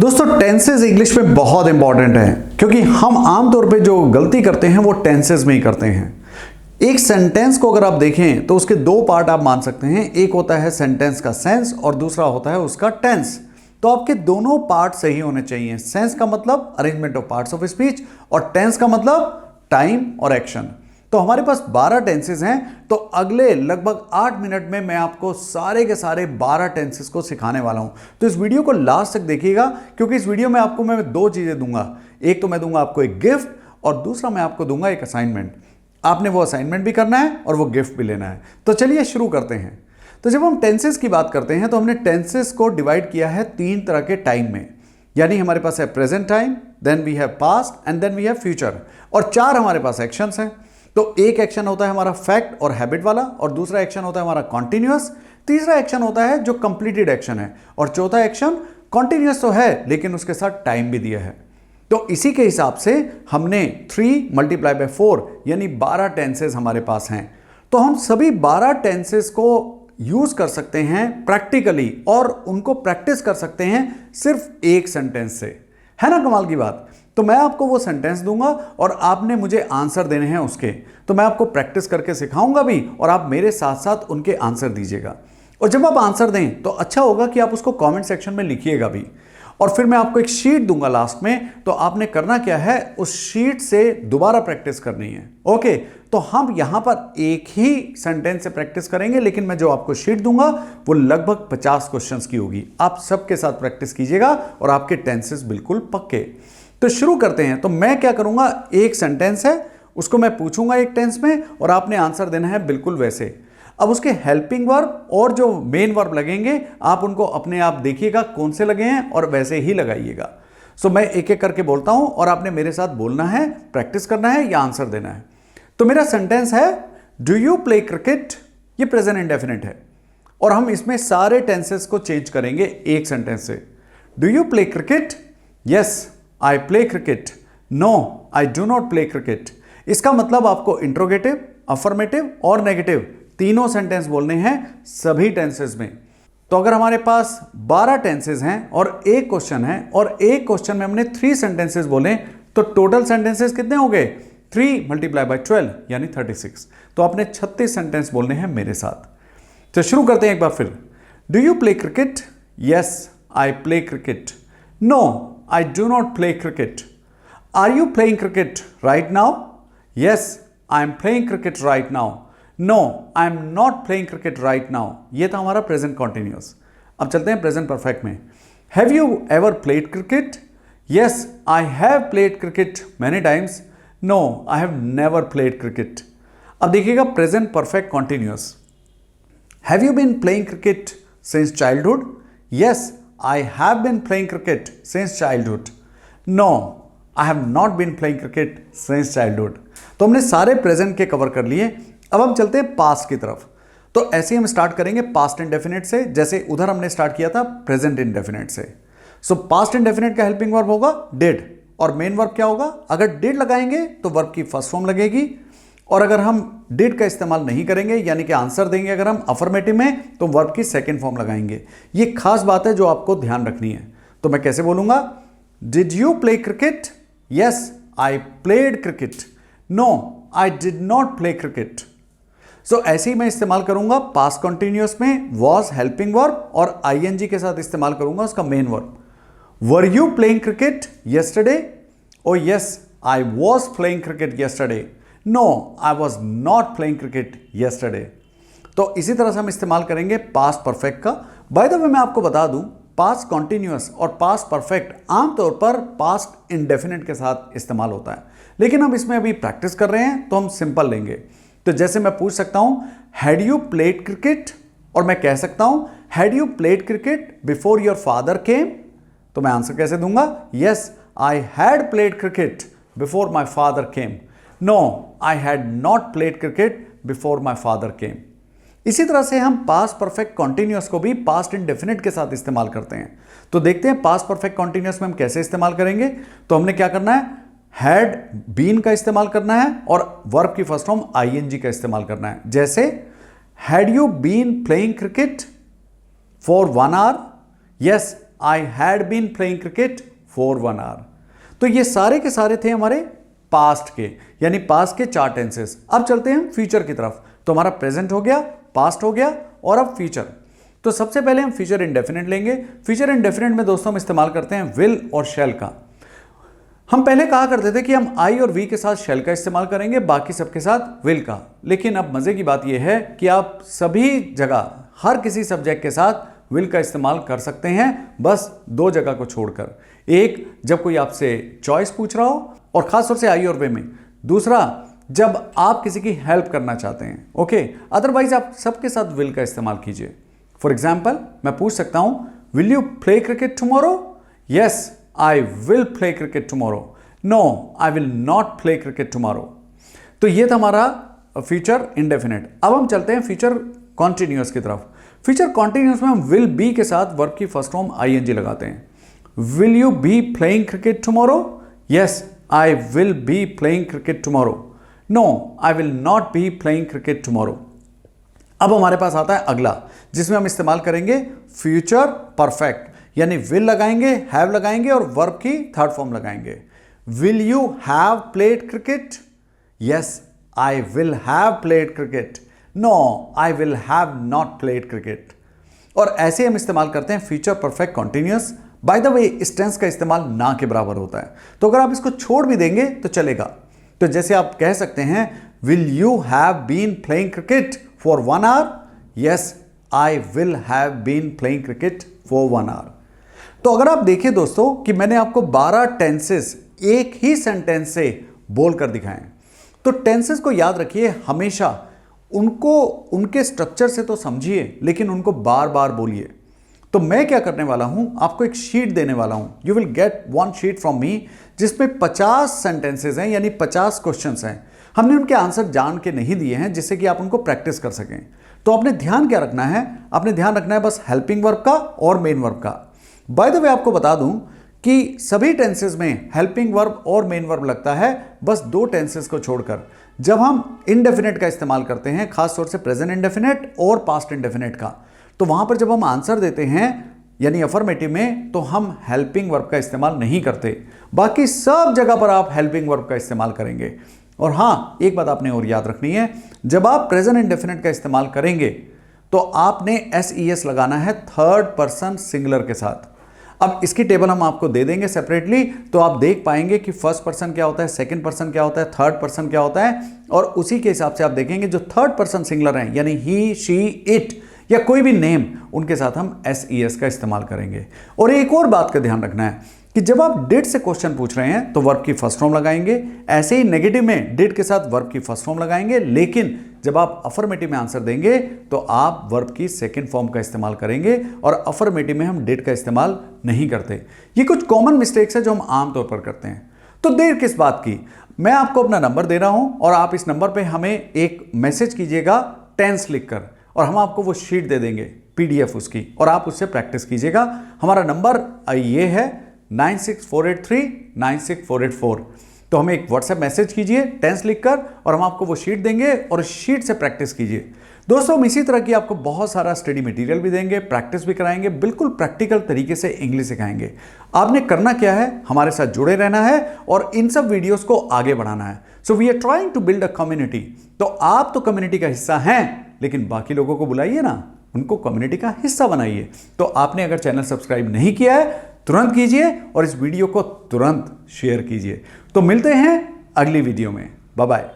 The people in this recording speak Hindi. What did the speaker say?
दोस्तों टेंसेज इंग्लिश में बहुत इंपॉर्टेंट है क्योंकि हम आमतौर पे जो गलती करते हैं वो टेंसेज में ही करते हैं। एक सेंटेंस को अगर आप देखें तो उसके दो पार्ट आप मान सकते हैं, एक होता है सेंटेंस का सेंस और दूसरा होता है उसका टेंस। तो आपके दोनों पार्ट सही होने चाहिए। सेंस का मतलब arrangement of parts of speech और टेंस का मतलब टाइम और एक्शन। तो हमारे पास 12 टेंसेस हैं, तो अगले लगभग 8 मिनट में मैं आपको सारे के सारे 12 टेंसेस को सिखाने वाला हूं। तो इस वीडियो को लास्ट तक देखिएगा क्योंकि इस वीडियो में आपको मैं दो चीजें दूंगा। एक तो मैं दूंगा आपको एक गिफ्ट और दूसरा मैं आपको दूंगा एक असाइनमेंट। आपने वो असाइनमेंट भी करना है और वो गिफ्ट भी लेना है। तो चलिए शुरू करते हैं। तो जब हम टेंसेस की बात करते हैं तो हमने टेंसेस को डिवाइड किया है 3 तरह के टाइम में, यानी हमारे पास है present time, then we have past and then we have future, और 4 हमारे पास एक्शंस हैं। तो एक एक्शन होता है हमारा फैक्ट और हैबिट वाला, और दूसरा एक्शन होता है हमारा कॉन्टिन्यूअस, तीसरा एक्शन होता है जो कंप्लीटेड एक्शन है, और चौथा एक्शन कॉन्टिन्यूअस तो है लेकिन उसके साथ टाइम भी दिया है। तो इसी के हिसाब से हमने 3 × 4 यानी 12 टेंसेस हमारे पास हैं। तो हम सभी 12 टेंसेस को यूज कर सकते हैं प्रैक्टिकली और उनको प्रैक्टिस कर सकते हैं सिर्फ एक सेंटेंस से। है ना कमाल की बात। तो मैं आपको वो सेंटेंस दूंगा और आपने मुझे आंसर देने हैं उसके। तो मैं आपको प्रैक्टिस करके सिखाऊंगा भी और आप मेरे साथ साथ उनके आंसर दीजिएगा। और जब आप आंसर दें तो अच्छा होगा कि आप उसको कमेंट सेक्शन में लिखिएगा भी। और फिर मैं आपको एक शीट दूंगा लास्ट में, तो आपने करना क्या है, उस शीट से दोबारा प्रैक्टिस करनी है। ओके, तो हम यहां पर एक ही सेंटेंस से प्रैक्टिस करेंगे, लेकिन मैं जो आपको शीट दूंगा वो लगभग 50 क्वेश्चंस की होगी। आप सबके साथ प्रैक्टिस कीजिएगा और आपके टेंसेस बिल्कुल पक्के। तो शुरू करते हैं। तो मैं क्या करूंगा, एक सेंटेंस है उसको मैं पूछूंगा एक टेंस में और आपने आंसर देना है बिल्कुल वैसे। अब उसके हेल्पिंग वर्ब और जो मेन वर्ब लगेंगे आप उनको अपने आप देखिएगा कौन से लगे हैं और वैसे ही लगाइएगा। सो मैं एक एक करके बोलता हूं और आपने मेरे साथ बोलना है, प्रैक्टिस करना है या आंसर देना है। तो मेरा सेंटेंस है, डू यू प्ले क्रिकेट। ये प्रेजेंट इंडेफिनिट है और हम इसमें सारे टेंसेस को चेंज करेंगे एक सेंटेंस से। Do you play cricket. Yes I play cricket. No I do not play cricket. इसका मतलब आपको इंट्रोगेटिव, अफर्मेटिव और नेगेटिव तीनों सेंटेंस बोलने हैं सभी टेंसेस में। तो अगर हमारे पास 12 टेंसेस हैं और एक क्वेश्चन है और एक क्वेश्चन में हमने 3 सेंटेंसेस बोले, तो टोटल सेंटेंसेस कितने हो गए, 3 × 12 यानी 36। तो आपने 36 सेंटेंस बोलने हैं मेरे साथ। तो शुरू करते हैं एक बार फिर। Do you play cricket. Yes I play cricket. No I do not play cricket. Are you playing cricket right now? Yes, I am playing cricket right now. No, I am not playing cricket right now. ये था हमारा present continuous। अब चलते हैं present perfect में। Have you ever played cricket? Yes, I have played cricket many times. No, I have never played cricket. अब देखिएगा present perfect continuous। Have you been playing cricket since childhood? Yes, I have been playing cricket since childhood. No, I have not been playing cricket since childhood. तो हमने सारे प्रेजेंट के कवर कर लिए। अब हम चलते हैं पास्ट की तरफ। तो ऐसे हम स्टार्ट करेंगे पास्ट इंडेफिनिट से, जैसे उधर हमने स्टार्ट किया था प्रेजेंट इंडेफिनिट से। सो पास्ट इंडेफिनिट का हेल्पिंग वर्ब होगा डिड, और मेन वर्ब क्या होगा, अगर डिड लगाएंगे तो वर्ब की फर्स्ट फॉर्म लगेगी, और अगर हम डिड का इस्तेमाल नहीं करेंगे यानी कि आंसर देंगे अगर हम अफर्मेटिव में, तो वर्ब की सेकंड फॉर्म लगाएंगे। ये खास बात है जो आपको ध्यान रखनी है। तो मैं कैसे बोलूंगा, did you play cricket. Yes I played cricket. No I did not play cricket. So ऐसे ही मैं इस्तेमाल करूंगा पास्ट कंटिन्यूअस में वॉज हेल्पिंग वर्ब और आईएनजी के साथ इस्तेमाल करूंगा उसका main verb. Were you playing cricket yesterday. Oh yes I was playing cricket yesterday. No, I was not playing cricket yesterday. तो इसी तरह से हम इस्तेमाल करेंगे पास्ट परफेक्ट का। बाय द वे मैं आपको बता दूं, पास्ट कॉन्टिन्यूअस और पास्ट परफेक्ट आमतौर पर पास्ट इंडेफिनिट के साथ इस्तेमाल होता है, लेकिन हम इसमें अभी प्रैक्टिस कर रहे हैं तो हम सिंपल लेंगे। तो जैसे मैं पूछ सकता हूं, हैड यू प्लेड क्रिकेट, और मैं कह सकता हूं had you played cricket before your father came. तो मैं आंसर कैसे दूंगा, yes I had played cricket before my father came. No, I had not played cricket before my father came. इसी तरह से हम पास्ट परफेक्ट कॉन्टिन्यूअस को भी पास्ट इंडेफिनिट के साथ इस्तेमाल करते हैं। तो देखते हैं पास्ट परफेक्ट कॉन्टिन्यूअस में हम कैसे इस्तेमाल करेंगे। तो हमने क्या करना है, हैड बीन का इस्तेमाल करना है और वर्ब की फर्स्ट फॉर्म आईएनजी का इस्तेमाल करना है। जैसे had you been playing cricket for 1 hour। Yes I had been playing cricket for 1 hour. तो ये सारे के सारे थे हमारे पास्ट के, यानी पास्ट के 4 टेंसेस। अब चलते हैं फ्यूचर की तरफ। तो हमारा प्रेजेंट हो गया, पास्ट हो गया और अब फ्यूचर। तो सबसे पहले हम फ्यूचर इंडेफिनिट लेंगे। फ्यूचर इंडेफिनिट में दोस्तों हम इस्तेमाल करते हैं विल और शैल का। हम पहले कहा करते थे कि हम आई और वी के साथ शैल का इस्तेमाल करेंगे, बाकी सबके साथ विल का। लेकिन अब मजे की बात यह है कि आप सभी जगह हर किसी सब्जेक्ट के साथ विल का इस्तेमाल कर सकते हैं, बस 2 जगह को छोड़कर। एक, जब कोई आपसे चॉइस पूछ रहा हो और खासतौर से आई और वे में। दूसरा, जब आप किसी की हेल्प करना चाहते हैं। ओके, अदरवाइज आप सबके साथ विल का इस्तेमाल कीजिए। फॉर एग्जाम्पल, मैं पूछ सकता हूं will you play cricket tomorrow? Yes, I will play cricket tomorrow. No, I will not play cricket tomorrow. तो ये था हमारा फ्यूचर इंडेफिनिट। अब हम चलते हैं फ्यूचर कॉन्टिन्यूअस की तरफ। फ्यूचर कॉन्टिन्यूअस में हम विल बी के साथ वर्ब की फर्स्ट फॉर्म आईएनजी लगाते हैं। Will you be playing cricket tomorrow? Yes, I will be playing cricket tomorrow. No, I will not be playing cricket tomorrow. अब हमारे पास आता है अगला, जिसमें हम इस्तेमाल करेंगे फ्यूचर परफेक्ट, यानी विल लगाएंगे, हैव लगाएंगे और वर्ब की थर्ड फॉर्म लगाएंगे। Will you have played cricket? Yes, I will have played cricket. No, I will have not played cricket. और ऐसे हम इस्तेमाल करते हैं future perfect continuous. By the way, इस टेंस का इस्तेमाल ना के बराबर होता है, तो अगर आप इसको छोड़ भी देंगे तो चलेगा। तो जैसे आप कह सकते हैं will you have been playing cricket for 1 hour? Yes, I will have been playing cricket for 1 hour. तो अगर आप देखें दोस्तों कि मैंने आपको 12 टेंसेस एक ही सेंटेंस से बोलकर दिखाएं, तो टेंसेस को याद रखिए हमेशा। उनको उनके स्ट्रक्चर से तो समझिए, लेकिन उनको बार बार बोलिए। तो मैं क्या करने वाला हूं, आपको एक शीट देने वाला हूं। You will get 1 sheet from me, जिसमें 50 सेंटेंसेस हैं, यानी 50 क्वेश्चंस हैं। हमने उनके आंसर जान के नहीं दिए हैं, जिससे कि आप उनको प्रैक्टिस कर सकें। तो आपने ध्यान क्या रखना है? आपने ध्यान रखना है बस हेल्पिंग वर्ब का और मेन वर्ब का। बाय द वे, आपको बता दूं कि सभी टेंसेस में हेल्पिंग वर्ब और मेन वर्ब लगता है, बस 2 टेंसेस को छोड़कर। जब हम इंडेफिनिट का इस्तेमाल करते हैं, खासतौर से प्रेजेंट इंडेफिनिट और पास्ट इंडेफिनिट का, तो वहां पर जब हम आंसर देते हैं यानी अफर्मेटिव में, तो हम हेल्पिंग वर्ब का इस्तेमाल नहीं करते। बाकी सब जगह पर आप हेल्पिंग वर्ब का इस्तेमाल करेंगे। और हाँ, एक बात आपने और याद रखनी है, जब आप प्रेजेंट इंडेफिनिट का इस्तेमाल करेंगे तो आपने एस लगाना है थर्ड पर्सन सिंगुलर के साथ। अब इसकी टेबल हम आपको दे देंगे सेपरेटली, तो आप देख पाएंगे कि फर्स्ट पर्सन क्या होता है, सेकंड पर्सन क्या होता है, थर्ड पर्सन क्या होता है, और उसी के हिसाब से आप देखेंगे जो थर्ड पर्सन सिंगुलर हैं, यानी ही, शी, इट या कोई भी नेम, उनके साथ हम एस का इस्तेमाल करेंगे। और एक और बात का ध्यान रखना है कि जब आप डिड से क्वेश्चन पूछ रहे हैं तो वर्ब की फर्स्ट फॉर्म लगाएंगे। ऐसे ही नेगेटिव में डिड के साथ वर्ब की फर्स्ट फॉर्म लगाएंगे, लेकिन जब आप अफर्मेटिव में आंसर देंगे तो आप वर्ब की सेकंड फॉर्म का इस्तेमाल करेंगे, और अफर्मेटिव में हम डिड का इस्तेमाल नहीं करते। ये कुछ कॉमन मिस्टेक्स है जो हम आमतौर पर करते हैं। तो देर किस बात की, मैं आपको अपना नंबर दे रहा हूं और आप इस नंबर पे हमें एक मैसेज कीजिएगा टेंस लिखकर, और हम आपको वो शीट दे देंगे PDF उसकी, और आप उससे प्रैक्टिस कीजिएगा। हमारा नंबर ये है 9648396484। तो हमें एक व्हाट्सएप मैसेज कीजिए टेंस लिखकर, और हम आपको वो शीट देंगे और उस शीट से प्रैक्टिस कीजिए। दोस्तों, हम इसी तरह की आपको बहुत सारा स्टडी मटेरियल भी देंगे, प्रैक्टिस भी कराएंगे, बिल्कुल प्रैक्टिकल तरीके से इंग्लिश सिखाएंगे। आपने करना क्या है, हमारे साथ जुड़े रहना है और इन सब वीडियोस को आगे बढ़ाना है। So we are trying to build a community. तो आप तो कम्युनिटी का हिस्सा हैं, लेकिन बाकी लोगों को बुलाइए ना, उनको कम्युनिटी का हिस्सा बनाइए। तो आपने अगर चैनल सब्सक्राइब नहीं किया है, तुरंत कीजिए और इस वीडियो को तुरंत शेयर कीजिए। तो मिलते हैं अगली वीडियो में। Bye bye.